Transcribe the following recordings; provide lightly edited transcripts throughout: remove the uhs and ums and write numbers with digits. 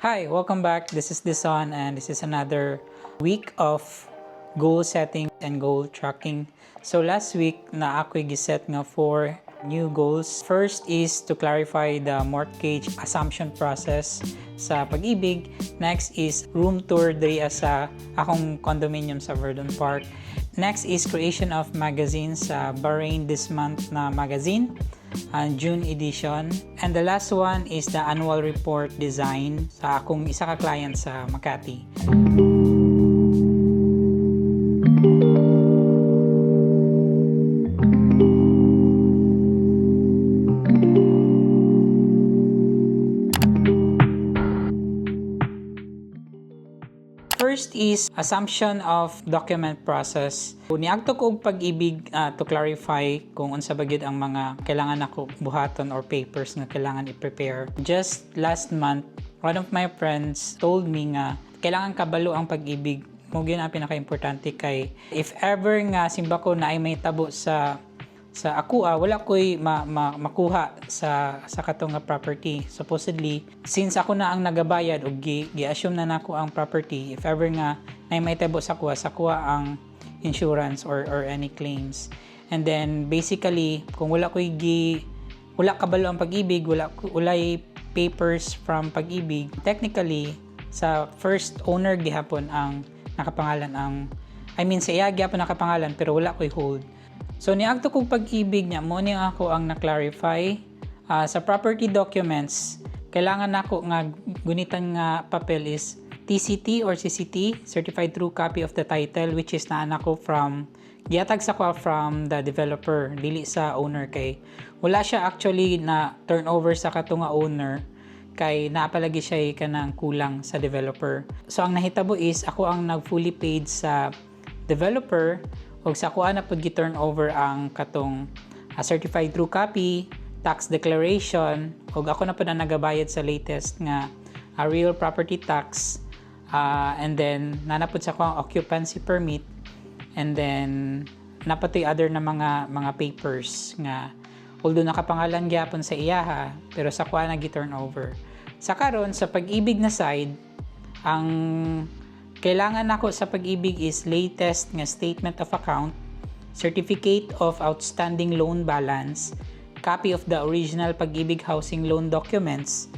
Hi, welcome back. This is Dison and this is another week of goal setting and goal tracking. So last week na ako'y giset nga 4 new goals. First is to clarify the mortgage assumption process sa Pag-ibig. Next is room tour diri sa akong condominium sa Verdun Park. Next is creation of magazine sa Bahrain this month na magazine, June edition. And the last one is the annual report design sa akong isa ka client sa Makati. First is assumption of document process. Niagto ko og Pag-ibig to clarify kung unsa ba gyud ang mga kailangan ako buhaton or papers na kailangan i-prepare. Just last month, one of my friends told me nga kailangan kabalo ang Pag-ibig. Mo gyud ang pinaka-importante kay if ever nga simba ko na ay may tabo sa ako wala ko'y makuha sa katong nga property. Supposedly, since ako na ang nagabayad o gi-assume na nako ang property, if ever nga na may tabo sa kuha ang insurance or any claims. And then basically, kung wala kabalo ang Pag-ibig, walay papers from Pag-ibig, technically sa first owner gihapon ang nakapangalan sa iya gihapon nakapangalan pero wala ko'y hold. So niagto kong Pag-ibig niya mo ni ako ang na-clarify sa property documents. Kailangan nako nga gunitan nga papel is TCT or CCT, Certified True Copy of the Title, which is naa nako from giatag sa ko from the developer, dili sa owner kay wala siya actually na turnover sa kato nga owner kay naapalagi siya kanang kulang sa developer. So ang nahitabo is ako ang nag-fully paid sa developer og sa kuha na pud gi-turn over ang katong certified true copy, tax declaration, og ako na pud ang nagabayad sa latest nga real property tax, and then nanapod sa kuha occupancy permit, and then napatoy other na mga papers nga although nakapangalan gyapon sa iyaha pero sa kuha na gi-turn over. Sa karon sa Pag-ibig na side, ang kailangan nako sa Pag-ibig is latest nga statement of account, certificate of outstanding loan balance, copy of the original Pag-ibig housing loan documents,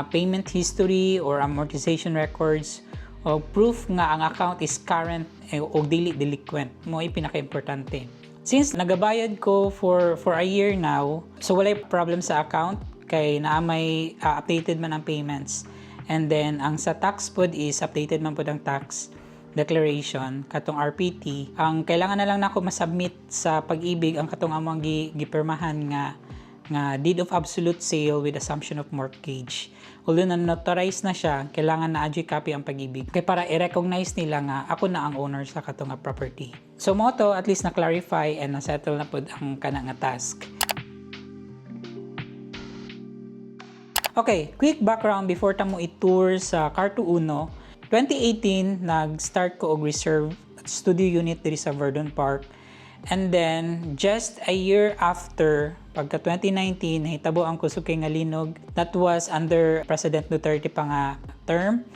payment history or amortization records, o proof nga ang account is current o dili delinquent. Mo ay pinaka-importante. Since nagabayad ko for a year now, so walay problem sa account kay naamay updated man ang payments. And then, ang sa tax pod is updated man pod ang tax declaration, katong RPT. Ang kailangan na lang nako masubmit sa Pag-ibig ang katong among gipirmahan nga deed of absolute sale with assumption of mortgage. Although na-notarize na siya, kailangan na adjust copy ang Pag-ibig. Kaya para i-recognize nila nga ako na ang owner sa katong nga property. So mo to, at least na-clarify and na-settle na pod ang kanang nga task. Okay, quick background before tamo i-tour sa Carto Uno. 2018, nag-start ko og reserve studio unit diri sa Verdun Park. And then, just a year after, pagka 2019, nahitabo ang Kusog kay nga linog. That was under President Duterte pa nga term.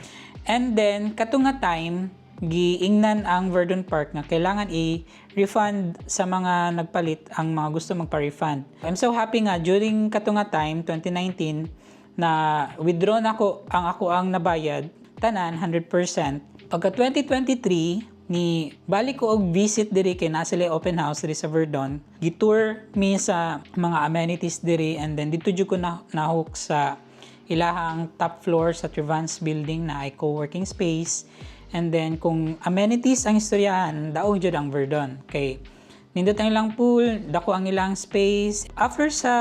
And then, kato nga time, giingnan ang Verdun Park nga kailangan i-refund sa mga nagpalit ang mga gusto magpa-refund. I'm so happy nga during kato nga time, 2019, na withdraw na ako ang nabayad tanan 100%. Pagka 2023 ni balik ko og visit diri kay nasila open house diri sa Verdun, gitour mi sa mga amenities diri, and then dito jud ko nahook sa ilahang top floor sa Trivans building na ay co-working space. And then kung amenities ang istoryahan, daog jud ang Verdun kay nindot ang ilang pool, dako ang ilang space. After sa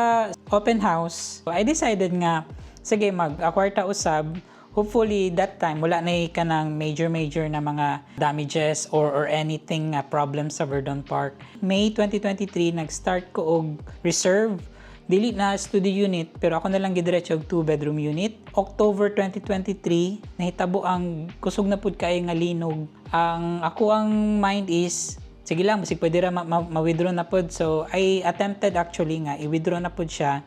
open house, I decided nga sige mag-akwarta usab. Hopefully that time wala na kanang major na mga damages or anything problem sa Verdun Park. May 2023 nag-start ko og reserve, dili na studio unit pero ako na lang gidiretso og 2-bedroom unit. October 2023 nahitabo ang kusog na pud kay nga linog. Ang mind is sige lang, basig pwede ra ma-withdraw na pod. So, I attempted actually nga, i-withdraw na pod siya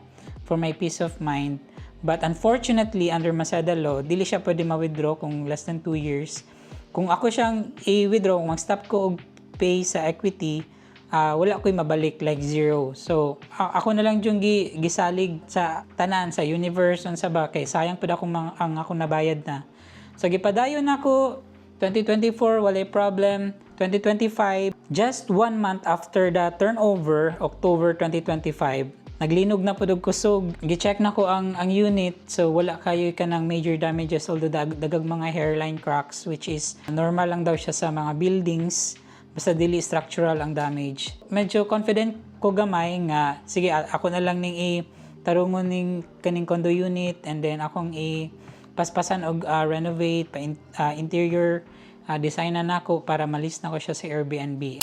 for my peace of mind. But unfortunately, under Masada law, dili siya pwede ma-withdraw kung less than 2 years. Kung ako siyang i-withdraw, kung mag-stop ko og pay sa equity, wala ko'y mabalik, like zero. So, ako na lang yung gisalig sa tanan, sa universe, sa ba, kay sayang pa akong ang ako nabayad na. So, gipadayon ako, 2024, walay problem. 2025, just 1 month after the turnover, October 2025, naglinog na pud og kusog. Gi-check na ko ang unit, so wala kayo ka ng major damages, although dagag mga hairline cracks, which is normal lang daw siya sa mga buildings, basta dili structural ang damage. Medyo confident ko gamay nga, sige, ako na lang ning tarungon ning kaning condo unit, and then akong paspasan og renovate, interior, design na nako para malis na ko siya sa Airbnb.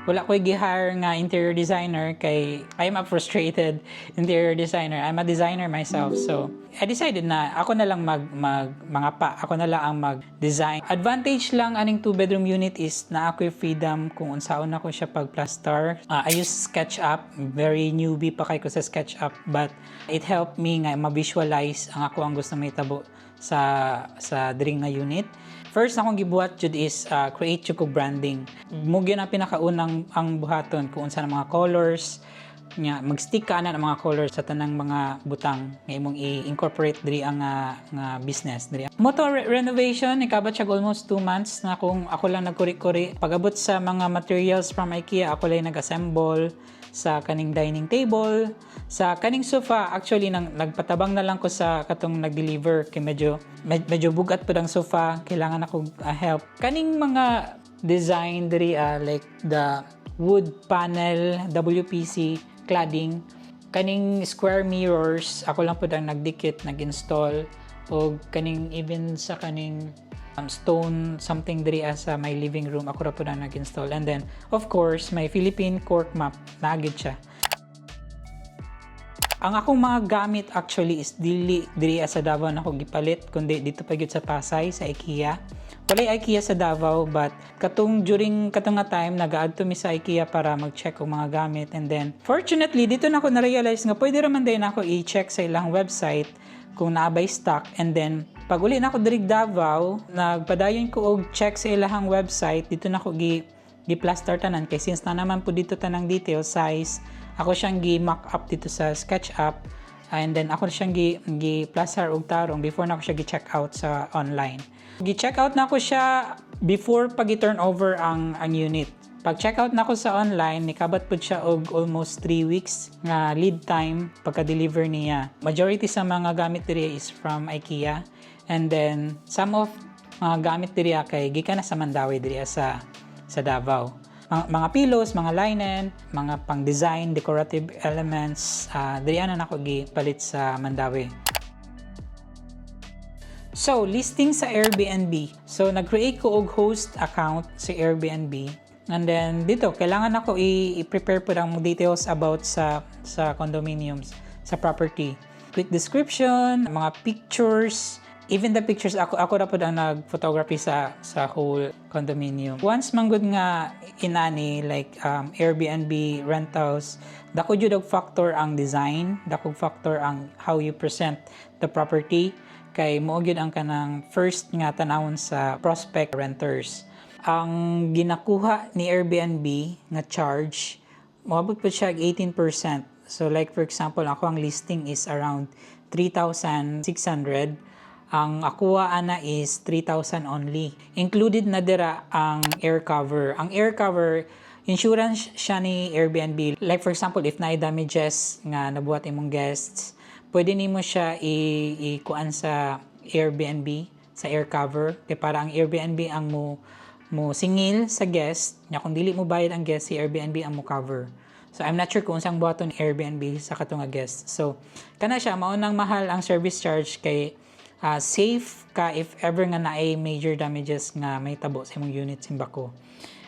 Wala ko'y gi-hire nga interior designer kay I'm a frustrated interior designer. I'm a designer myself. So, I decided na ako na lang ako na lang ang mag-design. Advantage lang aning 2-bedroom unit is na ako'y freedom kung unsaon ako siya pag-plaster. I use SketchUp. Very newbie pa kay ko sa SketchUp, but it helped me nga ma-visualize ang ako ang gusto may tabo sa diri nga unit. First akong gibuhat jud is create jud ko branding. Mugyo na pinakaunang ang buhaton kung unsa mga colors nya, mag-stick ka na ng mga colors sa tanang mga butang nga imong i-incorporate diri ang nga business diri. Motor renovation ikabat siya almost 2 months na kung ako lang nagkuri-kuri. Pag-abot sa mga materials from IKEA, ako lang nag-assemble sa kaning dining table, sa kaning sofa. Actually nagpatabang na lang ko sa katong nag-deliver kay medyo bugat pud ang sofa, kailangan ako help. Kaning mga design diri like the wood panel, WPC cladding, kaning square mirrors, ako lang pud ang nagdikit, nag-install, o kaning even sa kaning stone something diri sa my living room, ako ra pud ang nag-install. And then of course my Philippine cork map naagid siya. Ang akong mga gamit actually is dili sa Davao na ako gipalit, kundi dito pa gyud sa Pasay sa IKEA. Walay IKEA sa Davao, but during nga time nagaadto mi sa IKEA para mag-check og mga gamit, and then fortunately dito na ako na-realize nga pwede ra man din ako i-check sa ilang website kung naabay stock. And then pag uli na ako diri Davao, nagpadayon ko og check sa ilang website, dito na ako gi-plaster tanan kay since na naman po dito tanang detail size, ako siyang gi-mock up dito sa SketchUp, and then ako siyang gi-plaster og tarong before na ako siya gi-check out sa online. Gi-check out na ako siya before pag i-turn over ang unit. Pag check out na ako sa online, nikabat po siya og almost 3 weeks nga lead time pagka-deliver niya. Majority sa mga gamit diri is from IKEA, and then some of mga gamit diri kay gikan na sa Mandawi diri sa Davao. Mga pillows, mga linen, mga pang-design, decorative elements, diri na ako gipalit sa Mandawi. So, listing sa Airbnb. So, nag-create ko og host account sa Airbnb. And then, dito, kailangan ako i-prepare po ng details about sa condominiums, sa property. Quick description, mga pictures, even the pictures, ako na po ang nag-photography sa whole condominium. Once manggod nga inani, like Airbnb, rentals, dako jud og factor ang design, dako factor ang how you present the property, kay mao gyud ang kanang first nga tanawon sa prospect renters. Ang ginakuha ni Airbnb nga charge, moabot po siya 18%. So like for example, ako ang listing is around 3,600. Ang akuha ana is 3,000 only. Included na dira ang air cover. Ang air cover, insurance siya ni Airbnb. Like for example, if naay damages nga nabuhat imong guests, pwede nimo siya ikuan sa Airbnb, sa air cover. Kaya para ang Airbnb ang mo singil sa guest, nya kung dili mo bayad ang guest, si Airbnb ang mo cover. So I'm not sure kung unsang buhaton Airbnb sa katong guest. So kana siya maunang mahal ang service charge kay safe ka if ever nga naay major damages nga may tabo sa imong unit simbako.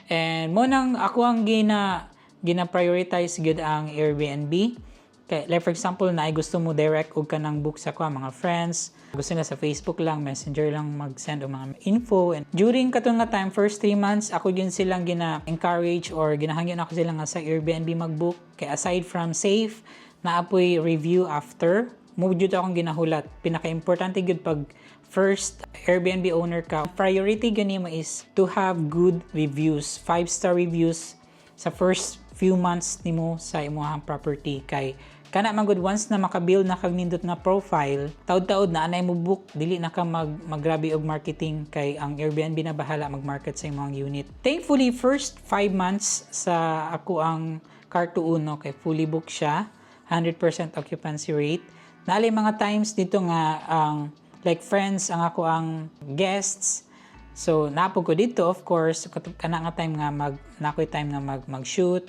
And mo nang ako ang gina-prioritize gud ang Airbnb. Kay, like for example, naay gusto mo direct og kanang book sa mga friends, gusto nga sa Facebook lang, Messenger lang mag-send og mga info. And during katong nga time, first 3 months, ako din silang gina-encourage or ginahangyan ako sila nga sa Airbnb mag-book. Kay aside from safe, naapoy review after. Mo jud akong ginahulat. Pinaka-importante gyud pag first Airbnb owner ka, priority gani mo is to have good reviews, 5-star reviews sa first few months nimo sa imong property. Kay kana man gud once na makabuild na kag nindot nga profile, taud-taud na anay mo book, dili na ka maggrabe og marketing, kay ang Airbnb na bahala mag-market sa imong unit. Thankfully, first 5 months sa ako ang Car to Uno kay fully booked siya, 100% occupancy rate. Naali mga times dito nga ang like friends ang ako ang guests. So napo ko dito, of course, kana nga time nga nakoy time nga mag-shoot,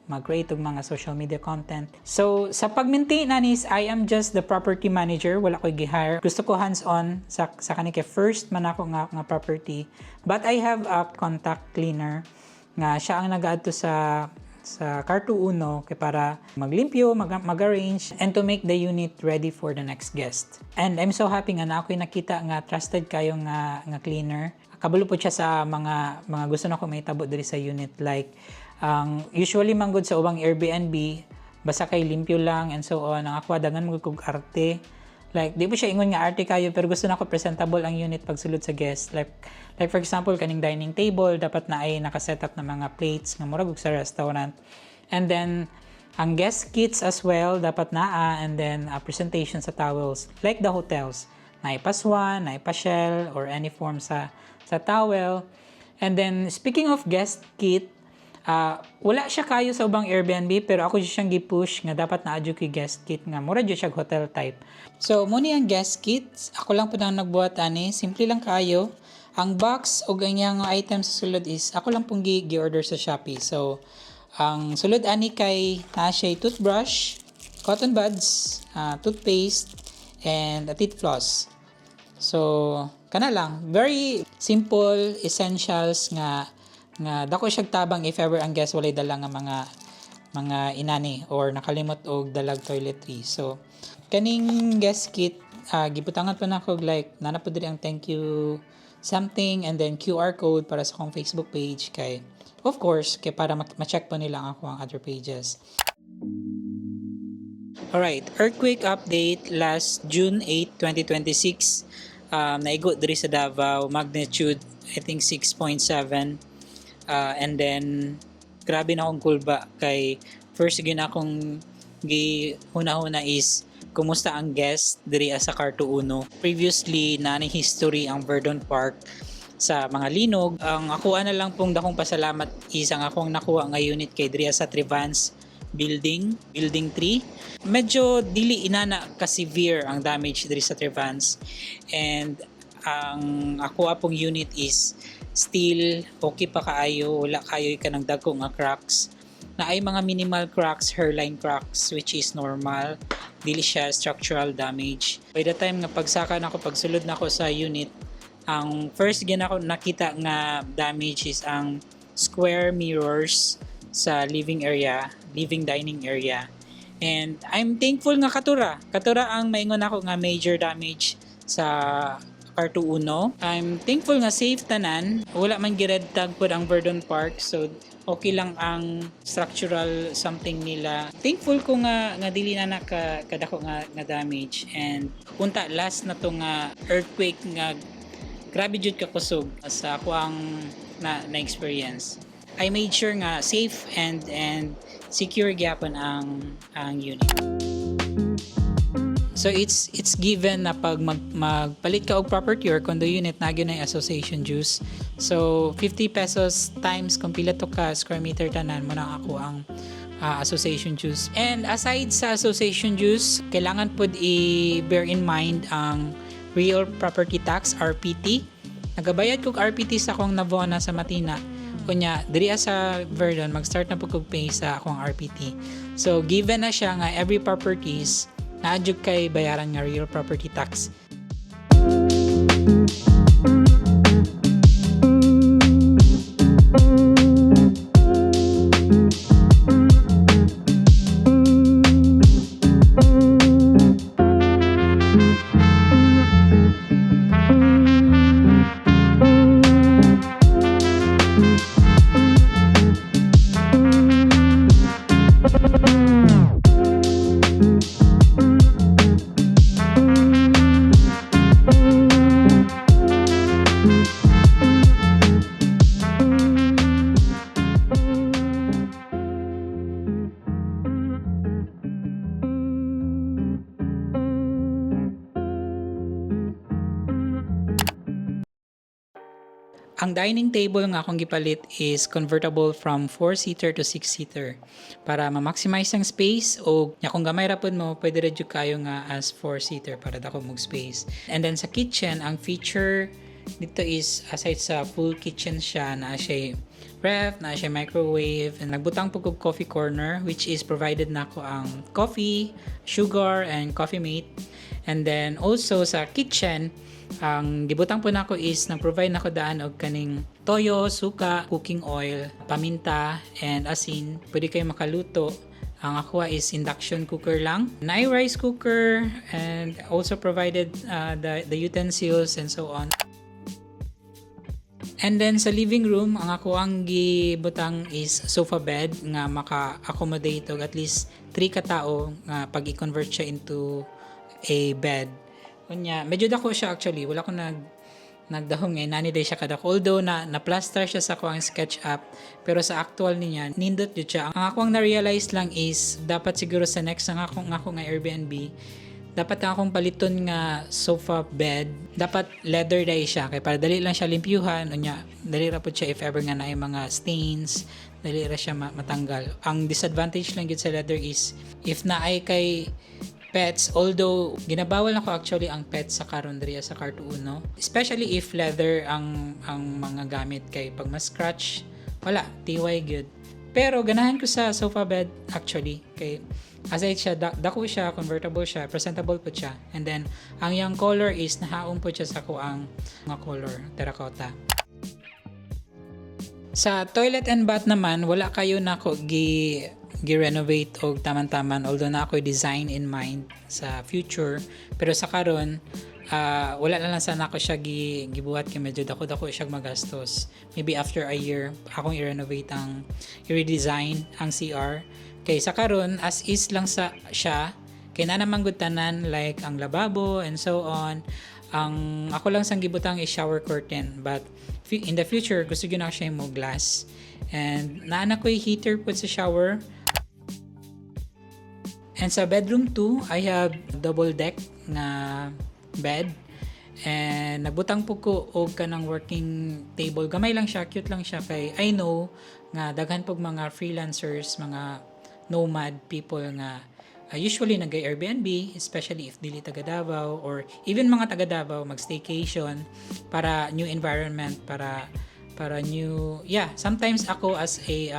mag-create og mga social media content. So sa pag-maintain anis, I am just the property manager, wala koy gi-hire. Gusto ko hands-on sa kanike first man ako nga property. But I have a contact cleaner nga siya ang nag-add to sa Car to Uno kay para maglimpyo, mag-arrange, and to make the unit ready for the next guest. And I'm so happy nga na ako'y nakita nga trusted kayo nga cleaner. Kabalo po siya sa mga gusto na ko may tabo diri sa unit, like usually manggod sa ubang Airbnb basta kay limpyo lang and so on. Ang ako dagan mo kog arte. Like, di po siya ingon nga arte kayo, pero gusto na ko presentable ang unit pag sulod sa guest. Like for example, kaning dining table, dapat na ay nakasetup na mga plates nga murag sa restaurant. And then, ang guest kits as well, dapat naa, and then presentation sa towels. Like the hotels, naipaswan, naipashell, or any form sa towel. And then, speaking of guest kit, wala siya kayo sa ubang Airbnb, pero ako siyang gi-push nga dapat na-adyo kay guest kit nga mura jud siya hotel type. So muna ang guest kit, ako lang po nang nagbuhat ani, simple lang kayo. Ang box o ganyang items sa sulod is ako lang pong gi-order sa Shopee. So ang sulod ani kay na siya toothbrush, cotton buds, toothpaste, and a teeth floss. So kana lang, very simple essentials nga dako siya tabang if ever ang guest walay dala nga mga inani or nakalimot og dalag toiletries. So kaning guest kit, gibutangan pa nako like nana po diri ang thank you something and then QR code para sa akong Facebook page, kay of course kay para ma-check po nila ako ang other pages. Alright, earthquake update last June 8, 2026. Naigo diri sa Davao, magnitude I think 6.7. And then grabe na akong kulba kay first gina akong huna-huna is kumusta ang guest diri sa Car to Uno. Previously na ni history ang Verdon Park sa mga linog. Ang ako na lang pong dakong pasalamat is ang akong nakuha nga unit kay diri sa Trivans building 3. Medyo dili inana ka severe ang damage diri sa Trivans, and ang ako pong unit is still okay pa kaayo, wala kayo ka ng dagko nga cracks. Na ay mga minimal cracks, hairline cracks, which is normal. Dili siya structural damage. By the time nga pagsaka na ako, pagsulod na ako sa unit, ang first gina ko nakita nga damage is ang square mirrors sa living dining area. And I'm thankful nga katura ang maingon ako nga major damage sa Car to Uno. I'm thankful nga safe tanan. Wala man gired tag pod ang Verdon Park, so okay lang ang structural something nila. Thankful ko nga dili na kadako nga damage. And punta last na to nga earthquake nga grabe jud ka kusog sa ako ang na experience. I made sure nga safe and secure gyapon ang unit. So it's given na pag magpalit ka og property or condo unit, nagyo na yung association dues. So 50 pesos times kung pila to ka square meter tanan mo na ako ang association dues. And aside sa association dues, kailangan pod i-bear in mind ang real property tax, RPT. Nagabayad kog RPT sa akong nabona sa Matina. Kunya diri sa Verdon mag-start na pud kog pay sa akong RPT. So given na siya nga every properties naadjug kay bayaran nga real property tax. Ang dining table nga akong gipalit is convertible from 4-seater to 6-seater para ma-maximize ang space o kung gamay ra pud mo pwede ra jud kayo nga as 4-seater para dako mong space. And then sa kitchen, ang feature dito is aside sa full kitchen siya na siya ref, na siya microwave, and nagbutang po kog coffee corner which is provided na ko ang coffee, sugar, and coffee mate. And then also sa kitchen, ang gibutang po nako is nag-provide nako daan og kaning toyo, suka, cooking oil, paminta, and asin. Pwede kayo makaluto. Ang aqua is induction cooker lang. Naay rice cooker and also provided the utensils and so on. And then sa living room, ang ako ang gibutang is sofa bed nga maka-accommodate og at least 3 ka tawo nga pag i-convert siya into a bed. Kunya, medyo dako siya actually. Wala ko nagdahong nani day siya kadako. Although na plaster siya sa kuang SketchUp, pero sa actual niya nindot jud siya. Ang ako ang na-realize lang is dapat siguro sa next nga ako nga Airbnb, dapat akong paliton nga sofa bed. Dapat leather day siya kay para dali lang siya limpyuhan. Unya, dali ra pud siya if ever nga naay mga stains, dali ra siya matanggal. Ang disadvantage lang gid sa leather is if naay kay pets, although ginabawal ako actually ang pets sa karon diri sa Carto Uno, especially if leather ang mga gamit kay pag ma-scratch wala tiway good. Pero ganahan ko sa sofa bed actually kay aside siya dako siya, convertible siya, presentable po siya, and then ang yung color is nahaon po siya sa kuang mga color terracotta. Sa toilet and bath naman wala kayo nako gi-renovate og taman-taman, although na ako design in mind sa future, pero sa karon wala na lang sana ako siya gibuhat kay medyo dako siya magastos. Maybe after a year akong i-renovate i-redesign ang CR kay sa karon as is lang siya kay na naman gud tanan like ang lababo and so on. Ang ako lang sang gibutang is shower curtain, but in the future gusto gyud na siya mo glass, and naana ko'y heater pud sa shower. And sa bedroom 2, I have double deck na bed. And nagbutang po ko og kanang working table. Gamay lang siya, cute lang siya kay I know nga daghan pog mga freelancers, mga nomad people nga usually nag-Airbnb, especially if dili taga Davao or even mga taga Davao mag-staycation para new environment, para new, sometimes ako as a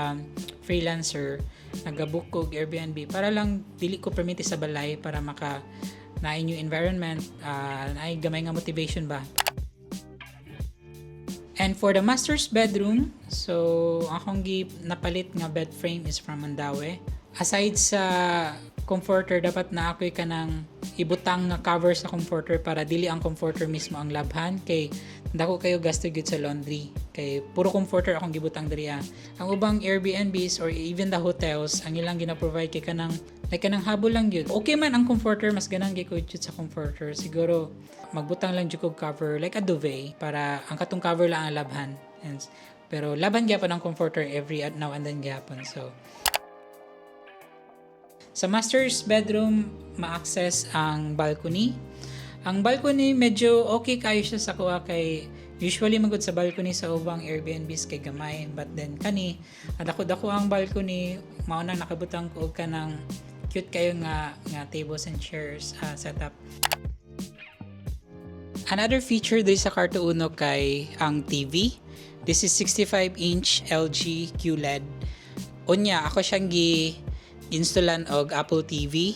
freelancer nagabook ko Airbnb para lang dili ko permit sa balay para maka naay new environment, naay gamay nga motivation ba. And for the master's bedroom, so akong napalit nga bed frame is from Mandaue. Aside sa comforter, dapat na ako'y kanang ibutang nga cover sa comforter para dili ang comforter mismo ang labhan kay dako kayo gasto gyud sa laundry kay puro comforter akong gibutang diri. Ang ubang Airbnbs or even the hotels ang ilang gina-provide kay kanang habol lang gyud. Okay man ang comforter, mas ganang gyud sa comforter. Siguro magbutang lang jud kog cover like a duvet para ang katong cover lang ang labhan. Pero laban gyapon ang comforter every now and then gyapon. So sa master's bedroom, ma-access ang balcony. Ang balcony, medyo okay kayo siya sa kuha kay usually magod sa balcony sa ubang Airbnbs kay gamay. But then kani, dako ang balcony, mauna nakabutang ko ka ng cute kayo nga tables and chairs setup. Another feature dito sa Carto Uno kay ang TV. This is 65-inch LG QLED. Unya, ako siyang installan og Apple TV.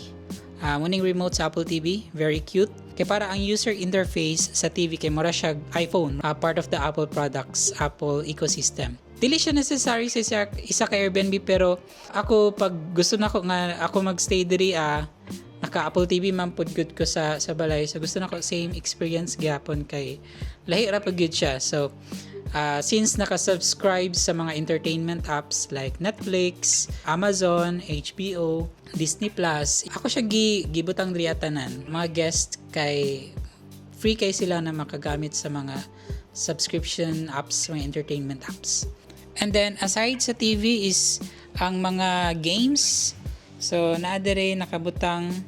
Muning remote sa Apple TV, very cute. Kay para ang user interface sa TV kay mura siya iPhone, part of the Apple products, Apple ecosystem. Dili siya necessary sa isa ka Airbnb, pero ako pag gusto na ko nga ako magstay diri naka Apple TV man pud good ko sa balay. So gusto na ko same experience gyapon kay lahi ra pud good siya. So since naka-subscribe sa mga entertainment apps like Netflix, Amazon, HBO, Disney Plus, ako siya gibutang diri tanan. Mga guest kay free kay sila na makagamit sa mga subscription apps, mga entertainment apps. And then aside sa TV is ang mga games. So naadere nakabutang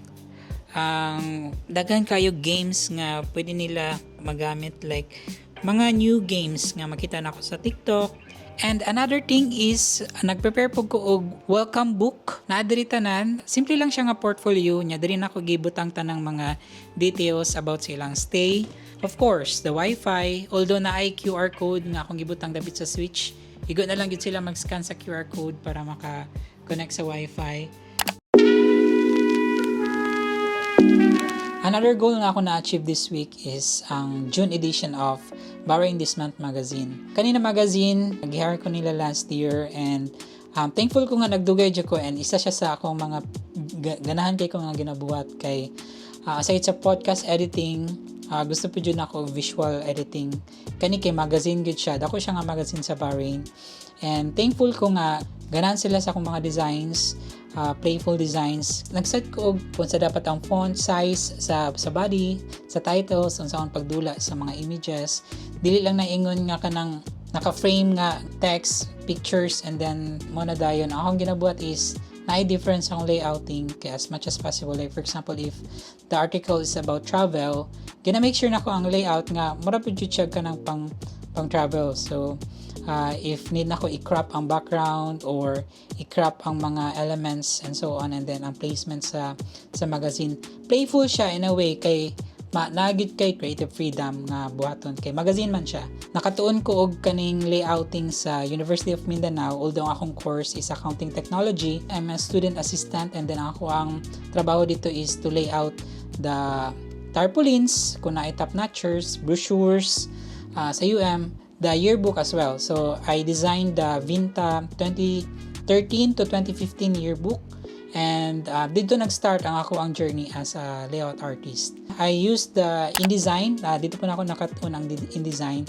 ang daghan kayo games nga pwede nila magamit like mga new games nga makita na ko sa TikTok. And another thing is, nag-prepare po ko og welcome book na diri tanan. Simple lang siya nga portfolio niya. Diri na ko gibutang tanang mga details about sa ilang stay. Of course, the Wi-Fi, although na ay QR code nga akong gibutang dapit sa switch, igo na lang gid sila mag-scan sa QR code para maka-connect sa Wi-Fi. Another goal nga ako na-achieve this week is ang June edition of Borrowing This Month magazine. Kanina magazine, nag-hire ko nila last year and thankful ko nga nagdugay dyan ko and isa siya sa akong mga ganahan kay ko nga ginabuhat kay aside sa podcast editing, gusto po dyan ako visual editing. Kani kay magazine good siya. Dako siya nga magazine sa Bahrain. And thankful ko nga ganahan sila sa akong mga designs, playful designs. Nag-set ko kung sa dapat ang font size sa body, sa titles, kung saan pagdula sa mga images. Dili lang na ingon nga kanang naka-frame nga text, pictures, and then mo na dayon. Akong ginabuhat is na-difference ang layouting kaya as much as possible. Like for example, if the article is about travel, gina-make sure na ko ang layout nga mura po siya ka ng pang travel. So, if need na ko i-crop ang background or i-crop ang mga elements and so on, and then ang placement sa magazine. Playful siya in a way kay nagit kay creative freedom nga buhaton kay magazine man siya. Nakatuon ko og kaning layouting sa University of Mindanao, although akong course is accounting technology. I'm a student assistant and then ako ang trabaho dito is to lay out the tarpaulins, kung na top notchers, brochures sa the yearbook as well. So I designed the Vinta 2013 to 2015 yearbook. And dito nag-start ang journey as a layout artist. I used the InDesign. Dito po na ako nakatuon ang InDesign.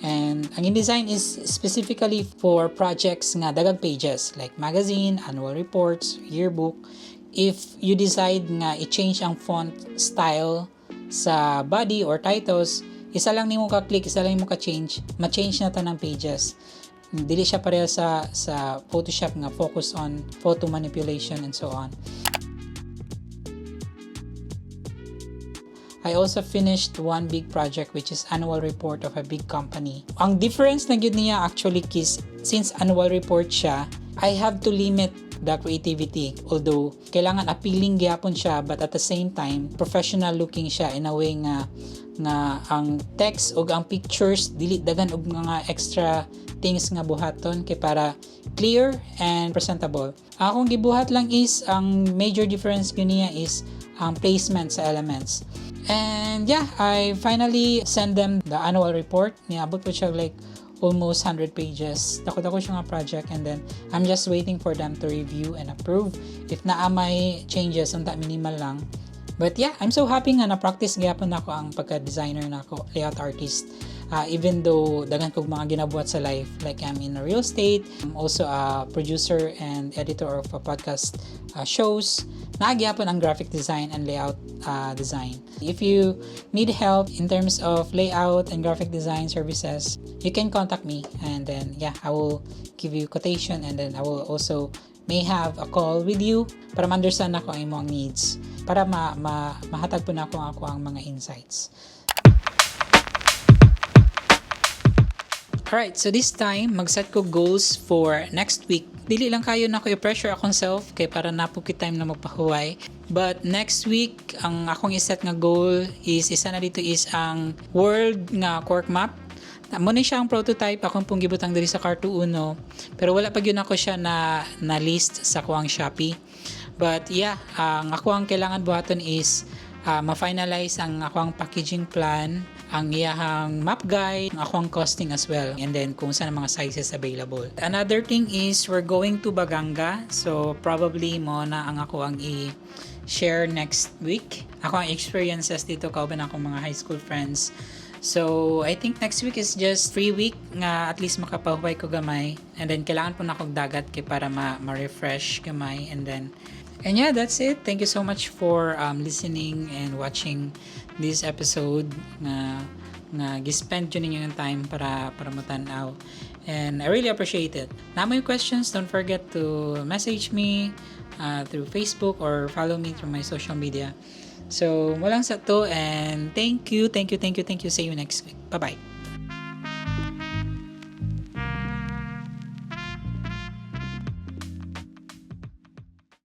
And ang InDesign is specifically for projects nga dagang pages like magazine, annual reports, yearbook. If you decide nga i-change ang font style sa body or titles, isa lang nimo ka-click, isa lang nimo ka-change, ma-change na ta ng pages. Dili siya pareho sa Photoshop nga focus on photo manipulation and so on. I also finished one big project which is annual report of a big company. Ang difference na gyud niya actually is since annual report siya, I have to limit the creativity. Although kailangan appealing gyapon siya, but at the same time professional looking siya in a way nga ang text o ang pictures dili dagan og mga extra things nga buhaton kay para clear and presentable. Akong gibuhat lang is ang major difference niya is ang placement sa elements. And yeah, I finally send them the annual report. Niabot po siya like almost 100 pages. Dako siya nga project and then I'm just waiting for them to review and approve. If naa may changes, unta minimal lang. But yeah, I'm so happy nga na-practice gyapon nako ang pagka-designer nako, layout artist. Even though daghan kog mga ginabuhat sa life, like I'm in a real estate, I'm also a producer and editor of a podcast shows. Nagyapon ang graphic design and layout design. If you need help in terms of layout and graphic design services, you can contact me and then yeah, I will give you quotation and then I will also may have a call with you para ma-understand ako ang imong needs para mahatag po na ako ang mga insights. Alright, so this time, mag-set ko goals for next week. Dili lang kayo na ko i-pressure akong self kay para napukit time na magpahuway. But next week, ang akong iset nga goal is, isa na dito is ang world nga cork map. Muna siya ang prototype, akong pong gibutang diri sa Carto Uno. Pero wala pa yun ako siya na list sa kuwang Shopee. But yeah, ang ako ang kailangan buhaton is ma-finalize ang akong packaging plan, ang iyahang map guide, ang akong costing as well, and then kung saan ang mga sizes available. Another thing is we're going to Baganga, so probably mo na ang ako ang i-share next week. Ako ang experiences dito kauban akong mga high school friends. So, I think next week is just free week nga at least makapahuway ko gamay. And then, kailangan po na akong dagat kay para ma-refresh gamay. And yeah, that's it. Thank you so much for listening and watching this episode nga gispend yun ninyo yung time para matanaw. And I really appreciate it. Na may questions, don't forget to message me through Facebook or follow me through my social media. So, walang sa to and thank you. See you next week. Bye-bye.